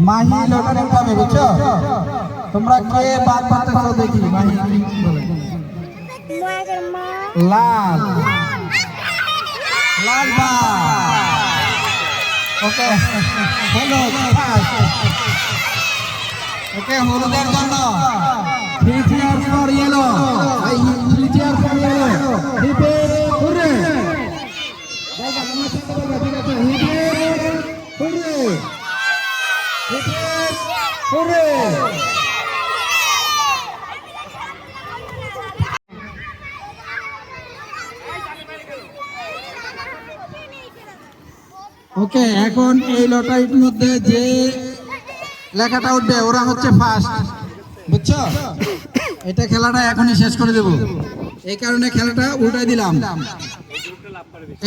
Mahi lottery উঠাবে বুঝছো? তোমরা কে বাদ পাচ্ছো দেখি। মাহি লাল লাল বা ওকে হলুদ ওকে হলুদের জন্য 3 cheers for yellow 3 cheers for yellow হিপে hurray দাদা আমার সাথে বলবা ঠিক আছে হিপে হুররে হিপে হুররে ওকে এখন এই লটারির মধ্যে যে লেখাটা উঠবে ওরা হচ্ছে ফার্স্ট বুঝছো? এটা খেলাটা এখনই শেষ করে দেব, এই কারণে খেলাটা উল্টাই দিলাম।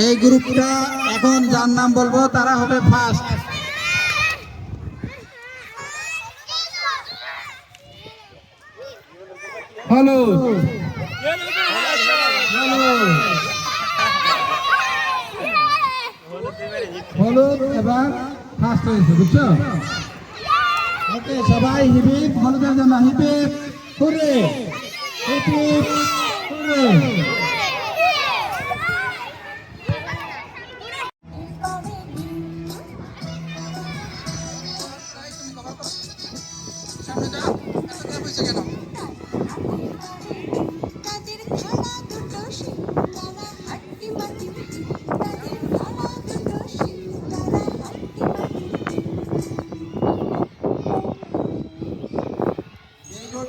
এই গ্রুপটা এখন যার নাম বলবো তারা হবে ফার্স্ট। হ্যালো হলুদ এবার ফার্স্ট হয়েছে বুঝছো? ওকে সবাই হিপিপ হলুদের জন্য হিপিপ হুররে হিপিপ হুররে।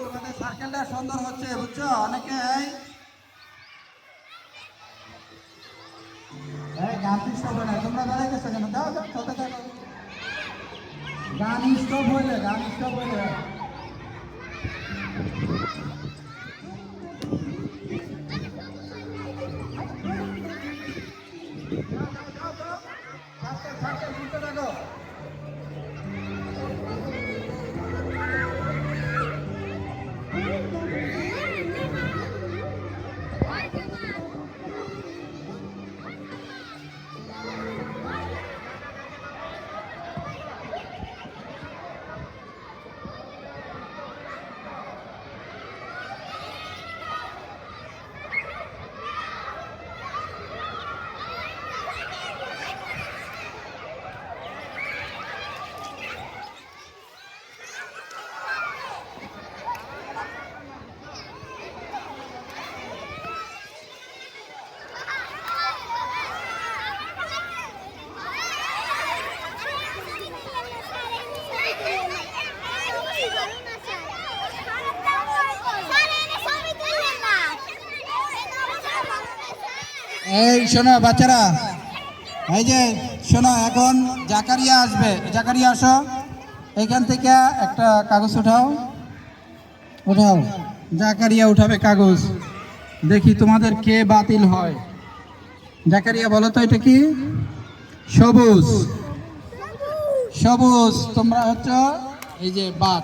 তোমাদের সার্কেলটা সুন্দর হচ্ছে বুঝছো? অনেকে গান স্টপ হয় না, তোমরা দাঁড়াই গেছো কেন? দাও দাও চলতে থাকো, গান স্টপ হইলে এই শোনো বাচ্চারা, এই যে শোনো, এখন জাকারিয়া আসবে। জাকারিয়া আসো, এখান থেকে একটা কাগজ উঠাও। জাকারিয়া উঠাবে কাগজ, দেখি তোমাদের কে বাতিল হয়। জাকারিয়া বলো তো এটা কি? সবুজ সবুজ। তোমরা হচ্ছে এই যে বাদ,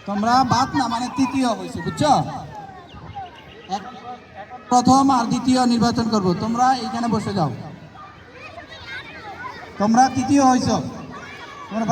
তোমরা বাদ না মানে তৃতীয় হয়েছে বুঝছো? প্রথম আর দ্বিতীয় নির্বাচন করব, তোমরা এইখানে বসে যাও। তোমরা তৃতীয় হয়েছ, তোমরা